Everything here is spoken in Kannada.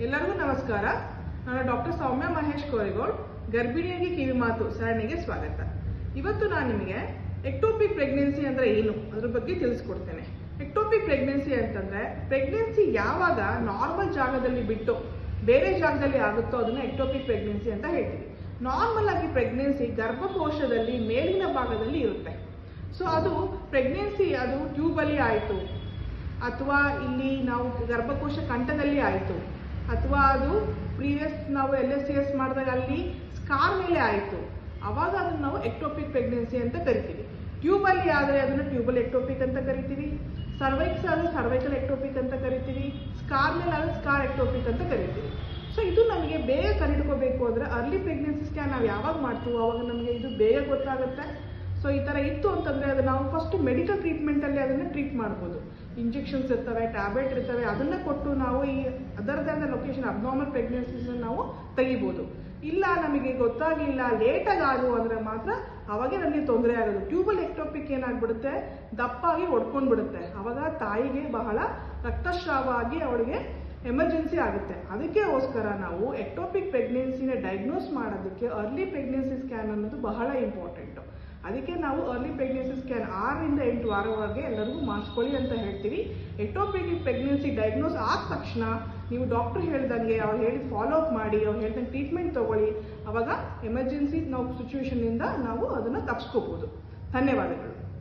ಎಲ್ಲರಿಗೂ ನಮಸ್ಕಾರ. ನಾನು ಡಾಕ್ಟರ್ ಸೌಮ್ಯ ಮಹೇಶ್ ಕೋರಿಗೋಡ್, ಗರ್ಭಿಣಿಯಾಗಿ ಕಿವಿ ಮಾತು ಸರಣಿಗೆ ಸ್ವಾಗತ. ಇವತ್ತು ನಾನು ನಿಮಗೆ ಎಕ್ಟೋಪಿಕ್ ಪ್ರೆಗ್ನೆನ್ಸಿ ಅಂದ್ರೆ ಏನು ಅದ್ರ ಬಗ್ಗೆ ತಿಳಿಸ್ಕೊಡ್ತೇನೆ. ಎಕ್ಟೋಪಿಕ್ ಪ್ರೆಗ್ನೆನ್ಸಿ ಅಂತಂದ್ರೆ ಪ್ರೆಗ್ನೆನ್ಸಿ ಯಾವಾಗ ನಾರ್ಮಲ್ ಜಾಗದಲ್ಲಿ ಬಿಟ್ಟು ಬೇರೆ ಜಾಗದಲ್ಲಿ ಆಗುತ್ತೋ ಅದನ್ನ ಎಕ್ಟೋಪಿಕ್ ಪ್ರೆಗ್ನೆನ್ಸಿ ಅಂತ ಹೇಳ್ತೀವಿ. ನಾರ್ಮಲ್ ಆಗಿ ಪ್ರೆಗ್ನೆನ್ಸಿ ಗರ್ಭಕೋಶದಲ್ಲಿ ಮೇಲಿನ ಭಾಗದಲ್ಲಿ ಇರುತ್ತೆ. ಸೊ ಅದು ಪ್ರೆಗ್ನೆನ್ಸಿ ಅದು ಟ್ಯೂಬಲ್ಲಿ ಆಯಿತು, ಅಥವಾ ಇಲ್ಲಿ ನಾವು ಗರ್ಭಕೋಶ ಕಂಠದಲ್ಲಿ ಆಯಿತು, ಅಥವಾ ಅದು ಪ್ರೀವಿಯಸ್ ನಾವು LSCS ಮಾಡಿದಾಗ ಅಲ್ಲಿ ಸ್ಕಾರ್ ಮೇಲೆ ಆಯಿತು, ಅವಾಗ ಅದನ್ನು ನಾವು ಎಕ್ಟೋಪಿಕ್ ಪ್ರೆಗ್ನೆನ್ಸಿ ಅಂತ ಕರಿತೀವಿ. ಟ್ಯೂಬಲ್ಲಿ ಆದರೆ ಅದನ್ನು ಟ್ಯೂಬಲ್ ಎಕ್ಟೋಪಿಕ್ ಅಂತ ಕರಿತೀವಿ, ಸರ್ವೈಕ್ಸ್ ಆದರೆ ಸರ್ವೈಕಲ್ ಎಕ್ಟೋಪಿಕ್ ಅಂತ ಕರಿತೀವಿ, ಸ್ಕಾರ್ ಮೇಲೆ ಆದರೆ ಸ್ಕಾರ್ ಎಕ್ಟೋಪಿಕ್ ಅಂತ ಕರಿತೀವಿ. ಸೊ ಇದು ನಮಗೆ ಬೇಗ ಕಂಡುಹಿಡ್ಕೋಬೇಕು ಅಂದರೆ ಅರ್ಲಿ ಪ್ರೆಗ್ನೆನ್ಸಿ ಸ್ಕ್ಯಾನ್ ನಾವು ಯಾವಾಗ ಮಾಡ್ತೀವೋ ಅವಾಗ ನಮಗೆ ಇದು ಬೇಗ ಗೊತ್ತಾಗುತ್ತೆ. ಸೊ ಈ ಥರ ಇತ್ತು ಅಂತಂದರೆ ಅದು ನಾವು ಫಸ್ಟ್ ಮೆಡಿಕಲ್ ಟ್ರೀಟ್ಮೆಂಟಲ್ಲಿ ಅದನ್ನು ಟ್ರೀಟ್ ಮಾಡ್ಬೋದು. ಇಂಜೆಕ್ಷನ್ಸ್ ಇರ್ತವೆ, ಟ್ಯಾಬ್ಲೆಟ್ ಇರ್ತವೆ, ಅದನ್ನು ಕೊಟ್ಟು ನಾವು ಈ ಅದರದೇ ಲೊಕೇಶನ್ ಅಬ್ನಾರ್ಮಲ್ ಪ್ರೆಗ್ನೆನ್ಸೀಸ್ನ ನಾವು ತೆಗಿಬೋದು. ಇಲ್ಲ ನಮಗೆ ಗೊತ್ತಾಗಲಿಲ್ಲ, ಲೇಟಾಗಿ ಆದವು ಅಂದರೆ ಮಾತ್ರ ಅವಾಗೇ ನಮಗೆ ತೊಂದರೆ ಆಗೋದು. ಟ್ಯೂಬಲ್ ಎಕ್ಟೋಪಿಕ್ ಏನಾಗ್ಬಿಡುತ್ತೆ, ದಪ್ಪಾಗಿ ಒಡ್ಕೊಂಡ್ಬಿಡುತ್ತೆ. ಅವಾಗ ತಾಯಿಗೆ ಬಹಳ ರಕ್ತಸ್ರಾವ ಆಗಿ ಅವಳಿಗೆ ಎಮರ್ಜೆನ್ಸಿ ಆಗುತ್ತೆ. ಅದಕ್ಕೋಸ್ಕರ ನಾವು ಎಕ್ಟೋಪಿಕ್ ಪ್ರೆಗ್ನೆನ್ಸಿನ ಡಯಾಗ್ನೋಸ್ ಮಾಡೋದಕ್ಕೆ ಅರ್ಲಿ ಪ್ರೆಗ್ನೆನ್ಸಿ ಸ್ಕ್ಯಾನ್ ಅನ್ನೋದು ಬಹಳ ಇಂಪಾರ್ಟೆಂಟು. ಅದಕ್ಕೆ ನಾವು ಅರ್ಲಿ ಪ್ರೆಗ್ನೆನ್ಸಿ ಸ್ಕ್ಯಾನ್ 6 ರಿಂದ 8 ವಾರವರೆಗೆ ಎಲ್ಲರಿಗೂ ಮಾಡಿಸ್ಕೊಳ್ಳಿ ಅಂತ ಹೇಳ್ತೀವಿ. ಎಕ್ಟೋಪಿಕ್ ಪ್ರೆಗ್ನೆನ್ಸಿ ಡಯಾಗ್ನೋಸ್ ಆದ ತಕ್ಷಣ ನೀವು ಡಾಕ್ಟರ್ ಹೇಳ್ದಂಗೆ ಅವ್ರು ಹೇಳಿದ ಫಾಲೋ ಅಪ್ ಮಾಡಿ, ಅವ್ರು ಹೇಳ್ದಂಗೆ ಟ್ರೀಟ್ಮೆಂಟ್ ತಗೊಳ್ಳಿ. ಅವಾಗ ಎಮರ್ಜೆನ್ಸಿ ನಾವು ಸಿಚುವೇಶನ್ನಿಂದ ನಾವು ಅದನ್ನು ತಪ್ಪಿಸ್ಕೋಬೋದು. ಧನ್ಯವಾದಗಳು.